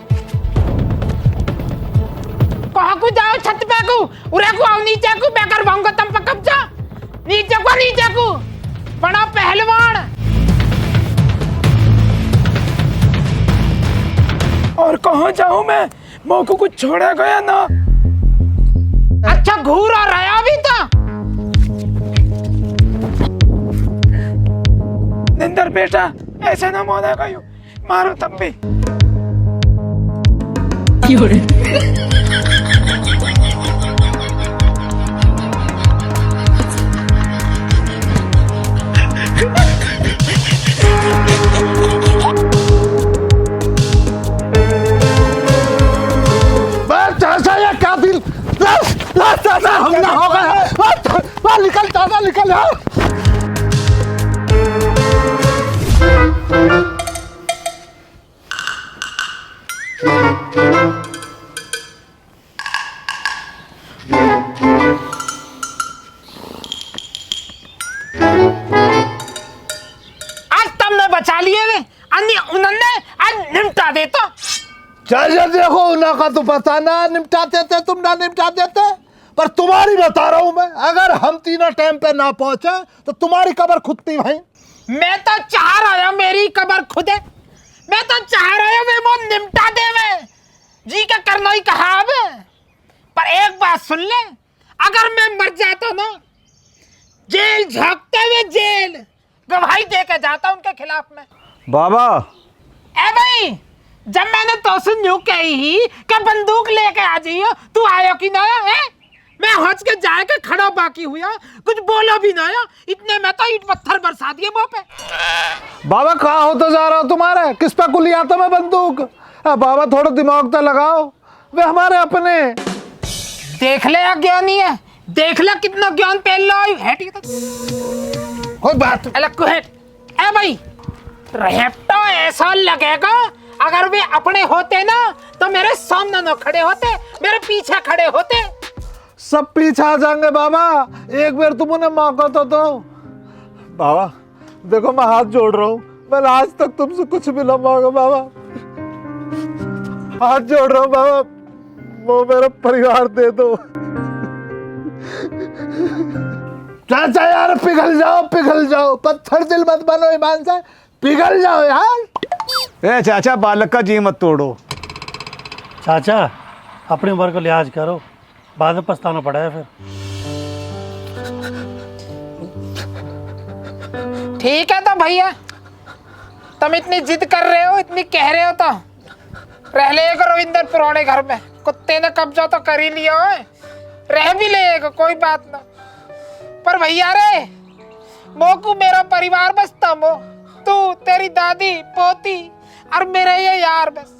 कहाँ को जाओ, छत पे को, उरे को आओ, नीचे को, मैं करवाऊंगा तुम पे कब्जा। नीचे को बड़ा पहलवान। और कहाँ जाऊं मैं, मौ को कुछ छोड़ा गया ना। अच्छा घूर आ रहा अभी तो। निंदर बेटा ऐसे ना मोना गयो, मारो तब भी। हमला हो गया, निकल चाचा निकल यार। आज तुमने बचा लिए वे, उन्होंने आज निपटा देता। चल देखो उन्हें का तो पता ना निपटाते थे, तुम ना निपटा देते, पर तुम्हारी बता रहा हूं मैं, अगर हम तीनों टाइम पे ना पहुंचे तो तुम्हारी कब्र खुदती भाई। मैं तो चाह रहा हूं मेरी कब्र खुदे, मैं तो चाह रहा हूं वे वो निपटा दे वे जी का करना ही कहा अब। पर एक बात सुन ले, अगर मैं मर जाता ना, जेल झांकते हुए जेल गवाही दे के जाता उनके खिलाफ में। बाबा ए भाई, जब मैंने तो सुन यूं कही ही कि बंदूक लेके आ जाइयो, तू आयो कि ना है? मैं हंस के जाए के खड़ा बाकी हुआ, कुछ बोलो भी ना आया, इतने में तो ईंट पत्थर बरसा दिए मुंह पे। बाबा कहाँ होते जा रहा हो तुम्हारे, किस पे कुली आता मैं बंदूक? बाबा थोड़ा दिमाग तो लगाओ, वे हमारे अपने। देख ले अज्ञानी है, देख ले कितना ज्ञान पहन लो है। ठीक है कोई बात अलग को है। ए भाई रेप्टो ऐसा लगेगा, अगर वे अपने होते ना तो मेरे सामने न खड़े होते, मेरे पीछे खड़े होते। सब पीछे आ जाएंगे बाबा, एक बार तुम उन्हें मौका तो दो। बाबा देखो मैं हाथ जोड़ रहा हूँ, मैंने आज तक तुमसे कुछ भी ना मांगा बाबा, हाथ जोड़ रहा हूँ बाबा, वो मेरा परिवार दे दो। चाचा यार पिघल जाओ, पत्थर दिल मत बनो ईमान से, पिघल जाओ यार। ए चाचा बालक का जी मत तोड़ो। चाचा अपनी उम्र को लिहाज करो, बाद में पछताना पड़ा है फिर। ठीक है तो भैया, तुम इतनी जिद कर रहे हो, इतनी कह रहे हो तो रह ले करो इंदर पुराने घर में। कुत्ते ने कब्जा तो कर ही लिया है, रह भी लेगा कोई बात ना, पर भैया रे मोकू मेरा परिवार बस तम हो, तू तेरी दादी पोती और मेरे ये यार, बस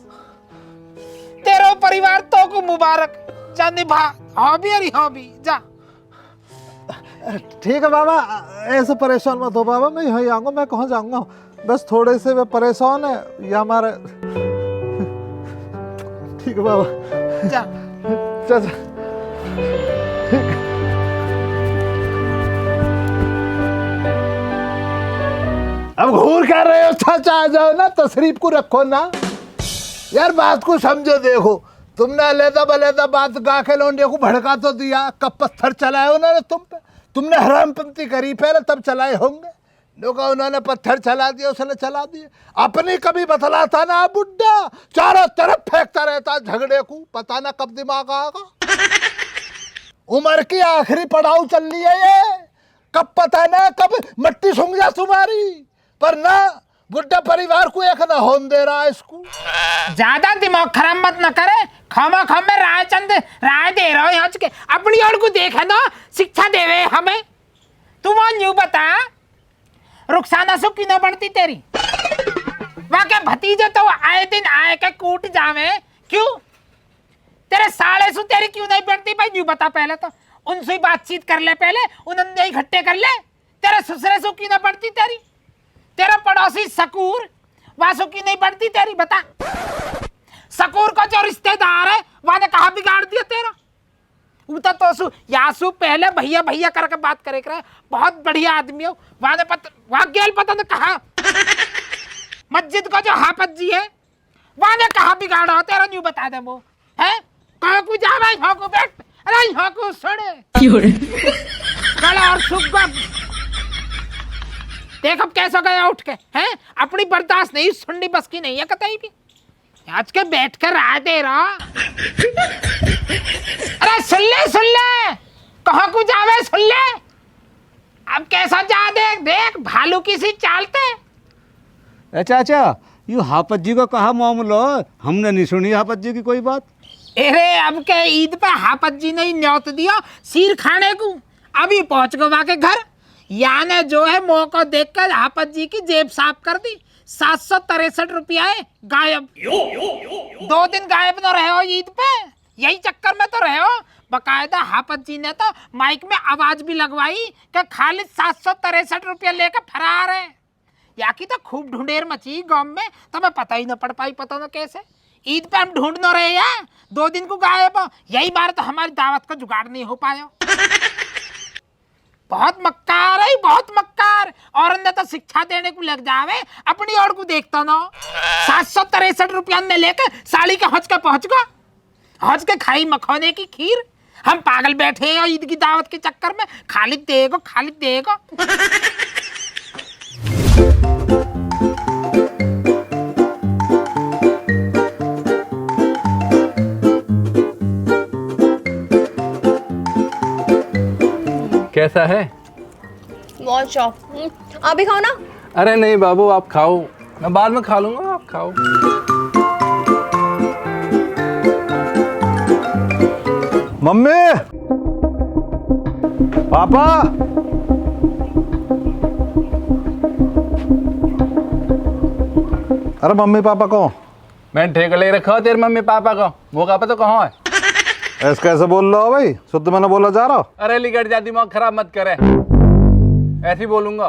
तेरा परिवार तो को मुबारक। जा निभा हॉबी और हॉबी जा। ठीक है बाबा, ऐसे परेशान मत हो बाबा, मैं यहीं आऊँगा, मैं कहाँ जाऊँगा, बस थोड़े से वे परेशान है ये हमारे। ठीक है बाबा, जा जा जा। अब घूर कर रहे हो चाचा, आ जाओ ना, तशरीफ को रखो ना यार, बात को समझो। देखो तुमने अलहदा बात गा के लौंडे को भड़का तो दिया, कब पत्थर चलाए उन्होंने तुम पे, तुमने हरामपंती करी पहले तब चलाए होंगे, लोगों उन्होंने पत्थर चला दिया, उसने चला दिए। अपनी कभी बतलाता ना बुड्ढा, चारों तरफ फेंकता रहता झगड़े को, पता ना कब दिमाग आएगा। उम्र की आखिरी पड़ाव चल रही है ये, कब पता ना कब मट्टी सूंघ जा तुम्हारी, पर ना बुड्ढा परिवार को एक ना होने दे रहा है इसको। ज्यादा दिमाग खराब मत न करे, खामा खाम में राय दे रहा है के, अपनी ओर को देखे ना, शिक्षा देवे हमें। तुम यूं बता रुखसाना सु क्यों न बढ़ती तेरी, वहां के भतीजे तो आए दिन आए के कूट जावे, क्यों तेरे साले सु तेरी क्यों नहीं बढ़ती भाई, यूं बता पहले तो, उनसे बातचीत कर ले पहले, उन्होंने इकट्ठे कर ले, तेरे ससुरे सु क्यों न बढ़ती तेरी, तेरा पड़ोसी सकूर वासु की नहीं बढ़ती तेरी, बता। सकूर का जो रिश्तेदार है वहां ने कहा बिगाड़ दिया तेरा, उता तो यासु पहले भैया भैया करके बात करे कर, बहुत बढ़िया आदमी हो, वहां गेल पता न कहा मस्जिद का जो हाफत जी है वहां ने कहा बिगाड़ा तेरा, न्यू बता दे वो है कहो को जा भाई, हो को बैठ, अरे हो को छोड़े गला और सुग्गा। देख अब कैसा गया उठ के, हैं अपनी बर्दाश्त नहीं सुननी बस की नहीं है कतई भी, आज के बैठ कर राय दे रहा। अरे सुन ले कहाँ को जावे, सुन ले अब कैसा जा, देख भालू की सी चालते। चाचा यू हाफत जी को कहा मामलो, हमने नहीं सुनी हाफत जी की कोई बात। अरे अब के ईद पे हाफत जी ने न्योत दिया सिर खाने को, अभी पहुंच गो वहां के घर, याने जो है मौका देखकर हाफत जी की जेब साफ कर दी, 763 रुपया है गायब। 2 दिन गायब न रहे हो ईद पे, यही चक्कर में तो रहे हो। बकायदा हाफत जी ने तो माइक में आवाज भी लगवाई कि खाली 763 रुपया लेकर फरार है। या की तो खूब ढूंढेर मची गांव में, तो मैं पता ही न पड़ पाई, पता न कैसे ईद पे हम ढूंढ न रहे यार, 2 दिन को गायब हो, यही बार तो हमारी दावत का जुगाड़ नहीं हो पाया। बहुत मक्कार है, बहुत मक्कार, और ने तो शिक्षा देने को लग जावे, अपनी ओर को देखता ना। 763 रुपया ने लेकर साड़ी के हज के पहुंच गो, हज के खाई मखौने की खीर, हम पागल बैठे हैं ईद की दावत के चक्कर में, खाली देगो। कैसा है? बहुत शौक, आप भी खाओ ना। अरे नहीं बाबू आप खाओ, मैं बाद में खा लूंगा, आप खाओ। मम्मी पापा, अरे मम्मी पापा को मैंने ठेका ले रखा हो तेरे मम्मी पापा को, वो का पता कहाँ है? ऐसे कैसे बोल रहे हो भाई, शुद्ध मैंने बोला जा रहा हो। अरे लिगड़ जा, दिमाग खराब मत करे, ऐसे ही बोलूंगा।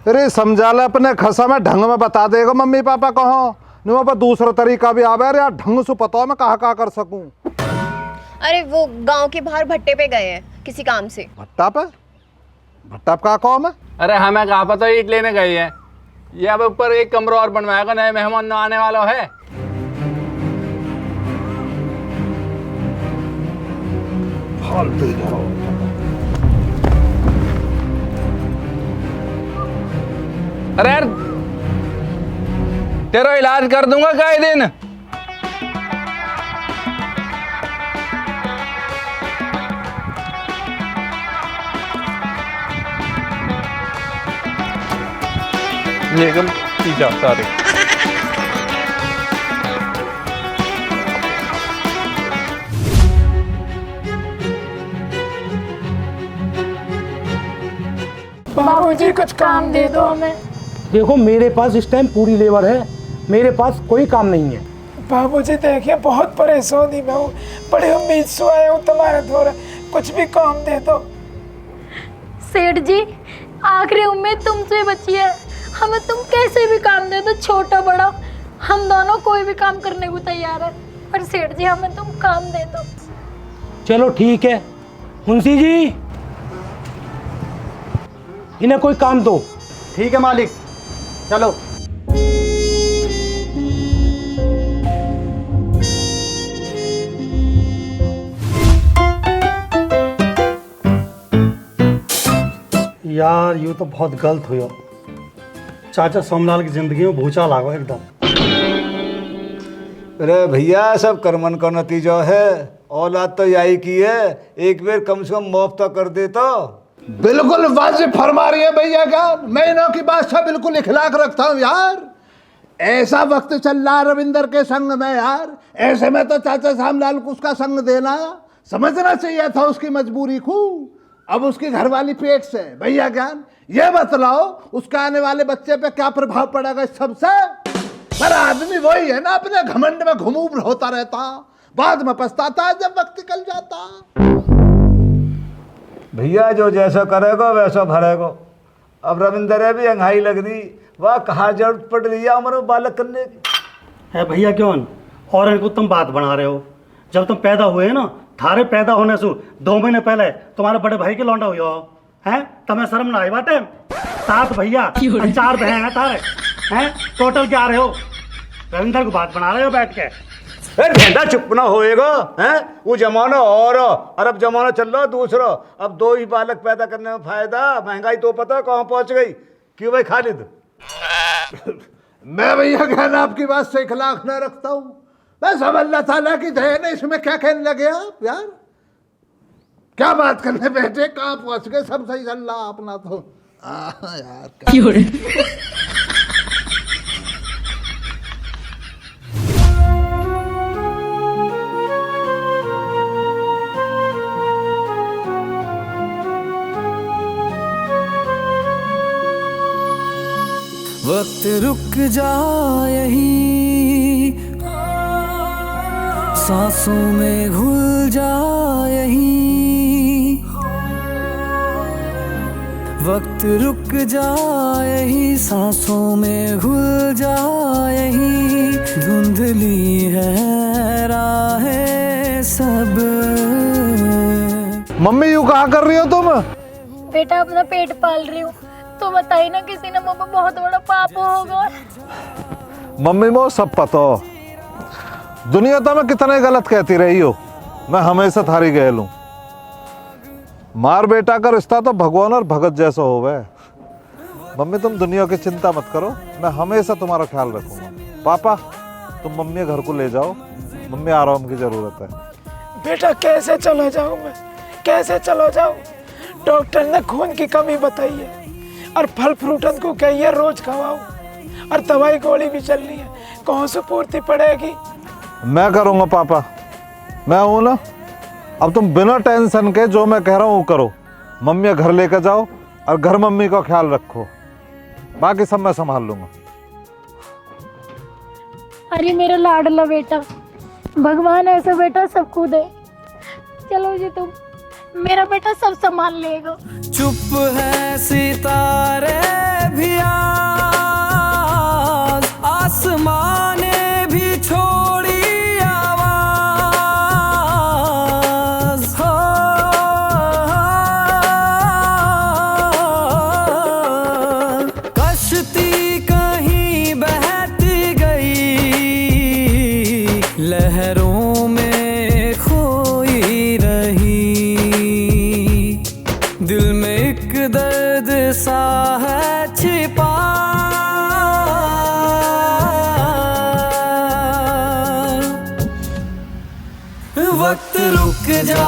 अरे समझा ले अपने खसा में ढंग में बता देगा मम्मी पापा कहाँ, नहीं वहाँ पर दूसरा तरीका भी आवे यार, ढंग से पता हो मैं कहाँ कर सकूं। अरे वो गांव के बाहर भट्टे पे गए हैं किसी काम से। भट्टा पे का काम है? अरे हमें कहाँ पता ईट लेने गई है, ये अब ऊपर एक कमरा और बनवाएगा, नए मेहमान आने वाला है। अरे यार तेरा इलाज कर दूंगा कई दिन। ये कम पीछा सारे बाबूजी कुछ काम दे दो हमें। देखो मेरे पास इस टाइम पूरी लेबर है, मेरे पास कोई काम नहीं है। बाबूजी देखिए बहुत परेशानी में हूँ, बड़ी उम्मीद से आया हूँ तुम्हारे द्वारा, कुछ भी काम दे दो। सेठ जी आखिरी उम्मीद तुमसे बची है, हमें तुम कैसे भी काम दे दो, छोटा बड़ा हम दोनों कोई भी काम करने को तैयार है, पर सेठ जी हमें तुम काम दे दो। चलो ठीक है मुंशी जी, इन्हें कोई काम दो। ठीक है मालिक, चलो। यार यूँ तो बहुत गलत हुआ। चाचा सोमलाल की जिंदगी में भूचाल आ गया एकदम। अरे भैया सब कर्मन का नतीजा है, औलाद तो यही की है, एक बार कम से कम मौत तो कर दे तो। बिल्कुल वाजिब फरमा रही है भैया का, मैं इन्हों की बात से बिल्कुल इखलाक रखता हूँ यार। ऐसा वक्त चल रहा रविंदर के संग में यार, ऐसे में तो चाचा श्यामलाल को उसका संग देना समझना चाहिए था उसकी मजबूरी को। अब उसकी घरवाली पेट से भैया ज्ञान ये बतलाओ उसका आने वाले बच्चे पे क्या प्रभाव पड़ेगा इस सबसे। पर आदमी वही है ना, अपने घमंड में घुमूर होता रहता, बाद में पछताता है जब वक्त निकल जाता। भैया जो जैसा करेगा वैसा भरेगा। अब रविंदर भी अंगाई लग रही, वह कहाँ जरूरत पड़ रही है उम्र बालक करने की है भैया क्यों, और इनको तुम बात बना रहे हो। जब तुम पैदा हुए ना, थारे पैदा होने से 2 महीने पहले तुम्हारे बड़े भाई के लौंडा हुई हो हैं, तुम्हें शर्म ना आई बात है। 7 भैया 4 बहन है थारे हैं, टोटल क्या रहे हो। रविंदर को बात बना रहे हो बैठ के। ढेंडा चुप ना होएगा हैं, वो जमाना और अब जमाना चल रहा दूसरा। अब 2 ही बालक पैदा करने में फायदा, महंगाई तो पता कहाँ पहुंच गई। क्यों भाई खालिद? मैं भैया कहना आपकी बात से इखलाक न रखता हूँ, बस अब अल्लाह ताला की दया है, इसमें क्या कहने लगे आप यार, क्या बात करने बैठे, कहाँ पहुंच गए, सब सही चल रहा अपना तो। यार वक्त रुक जाए यहीं, सांसों में घुल जाए यहीं, वक्त रुक जाए यहीं, सांसों में घुल जाए यहीं, धुंधली है राहें सब। मम्मी यूं कहा कर रही हो तुम? बेटा अपना पेट पाल रही हूँ, तो बताइए ना किसी ने मुझे बहुत बड़ा पाप होगा। मम्मी मो सब पता हो, दुनिया तो मैं कितने गलत कहती रही हो, मैं हमेशा थारी गैल हूँ। मार बेटा का रिश्ता तो भगवान और भगत जैसा हो गए। मम्मी तुम दुनिया की चिंता मत करो, मैं हमेशा तुम्हारा ख्याल रखूंगा। पापा तुम मम्मी घर को ले जाओ, मम्मी आराम की जरूरत है। बेटा कैसे चला जाऊँ मैं, कैसे चला जाऊँ? डॉक्टर ने खून की कमी बताई है और फल फ्रूटन को कहिए रोज खवाओ, और दवाई गोली भी चल रही है, कौन से पूर्ति पड़ेगी? मैं करूँगा पापा, मैं हूँ ना। अब तुम बिना टेंशन के जो मैं कह रहा हूँ वो करो, मम्मी घर लेकर जाओ और घर मम्मी का ख्याल रखो, बाकी सब मैं संभाल लूँगा। अरे मेरा लाडला बेटा, भगवान ऐसा बेटा सबको दे। चलो जी तुम, मेरा बेटा सब संभाल लेगा। चुप है सितारे भी आज, आसमां ने भी छोड़ी आवाज, हो कश्ती कहीं बहती गई, लहरों में खोई रही, दिल में एक दर्द सा है छिपा, वक्त रुक जा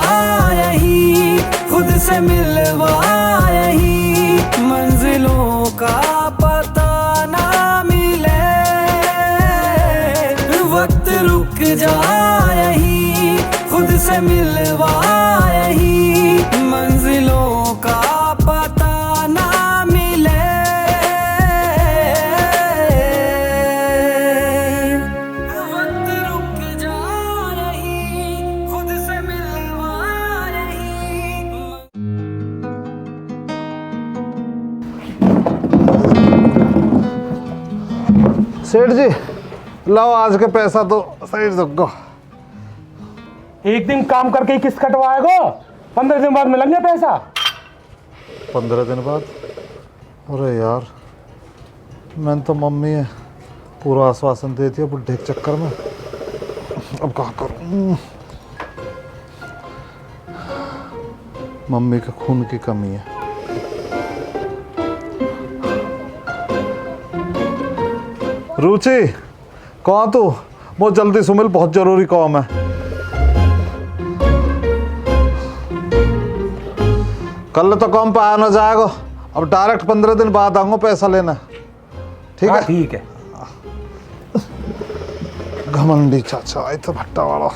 यहीं, खुद से मिलवा यहीं, मंजिलों का पता ना मिले, वक्त रुक जा यहीं, खुद से मिलवा यहीं, मंजिलों का पता ना सेठ जी लाओ आज के पैसा तो सही दो। एक दिन काम करके ही किस्त कटवाएगा, 15 दिन बाद मिलेंगे पैसा। 15 दिन बाद? अरे यार मैंने तो मम्मी है पूरा आश्वासन दे दिया बुढ़े के चक्कर में, अब क्या करूं? मम्मी के खून की कमी है। रुचि कौन तू? बहुत जल्दी सुमिल, बहुत जरूरी काम है। कल तो काम पे आना जाएगा, अब डायरेक्ट 15 दिन बाद आऊंगा पैसा लेना। ठीक है? ठीक है। घमंडी चाचा आए तो भट्टा वाला।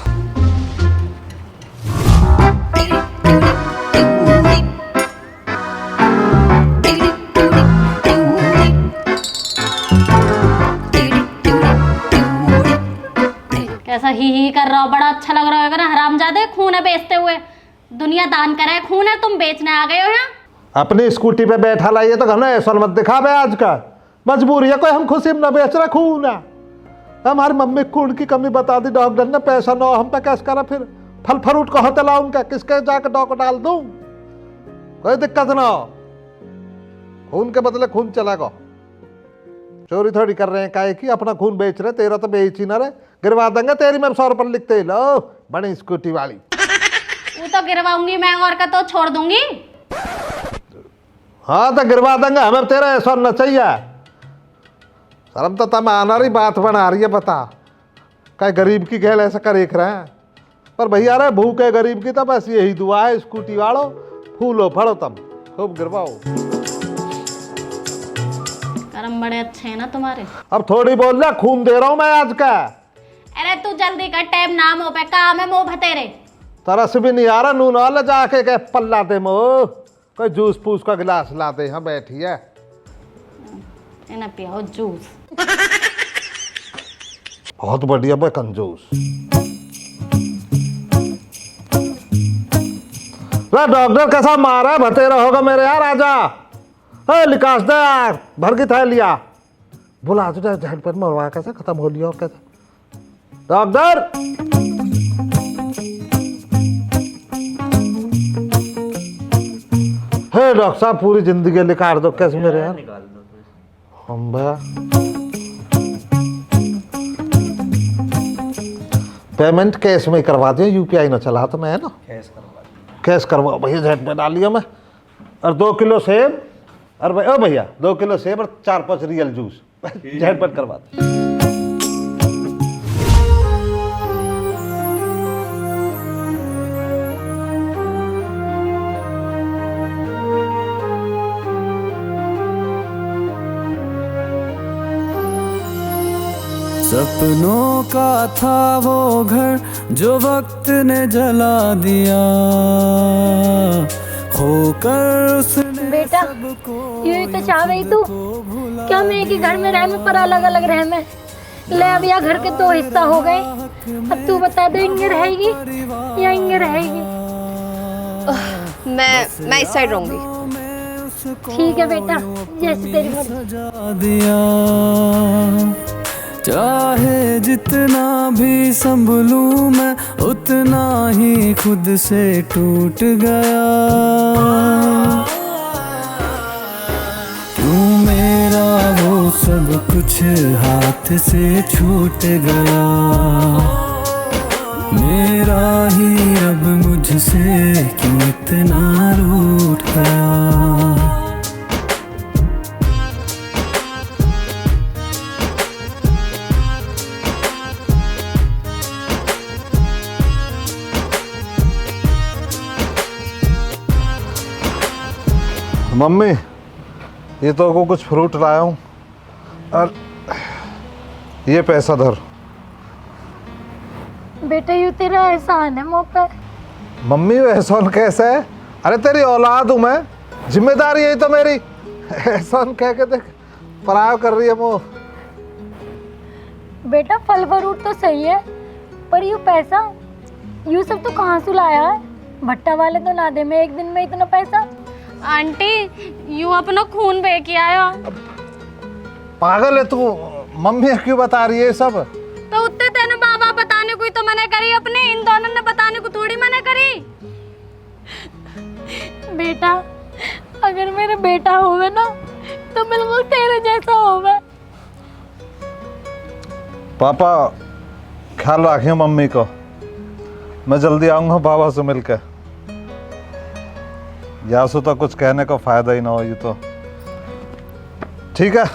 कैसा ही कर रहा हो, बड़ा अच्छा लग रहा होगा ना। हरामजादे, खून है बेचते हुए, दुनिया दान करे, खून है, तुम बेचने आ गए हो यहाँ। अपनी स्कूटी पे बैठा लाइए तो हमने ऐसा मत दिखा बे, आज का मजबूरी है, कोई हम खुशी में न बेच रहा खून है। हमारी मम्मी खून की कमी बता दी डॉक्टर ने, पैसा न हम पे कैसे करा, फिर फल फ्रूट को होते लाऊं उनका, किसके जाकर डॉक्टर डाल दूं? कोई दिक्कत ना हो, खून के बदले खून चलेगा। चोरी थोड़ी कर रहे हैं, काहे की अपना खून बेच रहे, तेरा तो बेच ही ना रहे, गिरवा देंगे तेरी में 100 रुपये लिखते लो बड़ी स्कूटी वाली। वो तो गिरवाऊंगी मैं, और का तो छोड़ दूंगी। हाँ तो गिरवा देंगे, हमें तेरा ऐसा न चाहिए। शर्म तो तम आना रही बात बना रही है, बता क्या गरीब की खेल ऐसा कर रहे हैं? पर भैया रे भूख है गरीब की, तो बस यही दुआ है, स्कूटी वालो फूलो फड़ो तुम खूब गिरवाओ। कर्म बड़े अच्छे हैं ना तुम्हारे। अब थोड़ी बोल रहा, खून दे रहा हूं मैं आज का। अरे तू जल्दी कर, टाइम ना मुंह पे काम है, मुंह भतेरे। तरस भी नहीं आ रहा, नून वाला जाके के पल्ला दे मो, कोई जूस पूस का गिलास ला दे, यहाँ बैठी है ना पियाओ जूस। बहुत बढ़िया बे कंजूस। डॉक्टर कैसा मारा भतेरा होगा मेरे यार, आजा लिकास दे यार, भर की थैलिया बुला तुझे झट पर मरवा, कैसे खत्म हो लिया और कैसे? डॉक्टर हे डॉक्टर साहब पूरी जिंदगी निकाल दो कैसे मेरे यार? हम भैया पेमेंट कैश में करवा दिया, यूपीआई ना चला तो मैं, है ना? कैश करवाओ भैया, झट में डाल लिया मैं। और 2 किलो सेब, और भाई ओ भैया 2 किलो सेब और 4-5 रियल जूस झट पर करवा दो। सपनों का था वो घर जो वक्त ने जला दिया, खोकर उसने बेटा यही तो चाह रही तू, क्या मैं एक ही घर में रह में पर अलग अलग रह में? ले अब यहाँ घर के 2 हिस्सा हो गए, अब तू बता दे इंगे रहेगी या इंगे रहेगी? मैं इस साइड रहूंगी। ठीक है बेटा, जैसे तेरी मर्जी। चाहे जितना भी संभलूं मैं उतना ही खुद से टूट गया, क्यों मेरा वो सब कुछ हाथ से छूट गया, मेरा ही रब मुझसे क्यों इतना रूठ गया। मम्मी ये तो को कुछ फ्रूट लाया हूँ, और ये पैसा धर। बेटा यू तेरा एहसान है मुँह पर। मम्मी एहसान कैसे है? अरे तेरी औलाद हूँ मैं, जिम्मेदारी यही तो मेरी। एहसान कह के देख, पराया कर रही है मुँह। बेटा फल फ्रूट तो सही है, पर यू पैसा यू सब तो कहाँ से लाया है? भट्टा वाले तो ना दे मैं एक दिन में इतना पैसा। आंटी यूं अपना खून बह के आया। पागल है तू? मम्मी क्यों बता रही है ये सब? तो उत्ते तेने बाबा बताने को ही तो मना करी, अपने इन दोनों ने बताने को थोड़ी मना करी। बेटा, अगर मेरे बेटा होवे ना तो बिल्कुल तेरे जैसा होवे। पापा ख्याल रखिए मम्मी को, मैं जल्दी आऊंगा बाबा से मिलकर। यासु तो कुछ कहने का फायदा ही ना हो, ये तो ठीक है।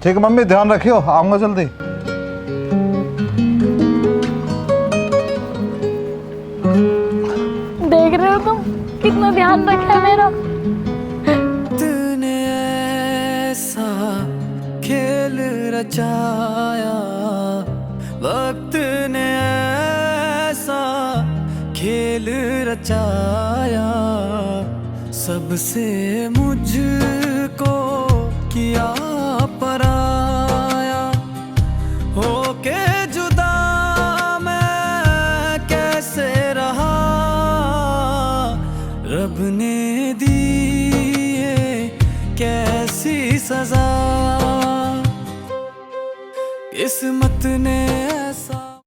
ठीक है मम्मी, ध्यान रखियो, आऊंगा जल्दी। देख रहे हो तुम कितना ध्यान रखा है मेरा। तूने ऐसा खेल रचाया, वक्त ने ऐसा खेल रचाया, सबसे मुझको किया पराया, होके जुदा मैं कैसे रहा, रब ने दी ये कैसी सजा, किस्मत ने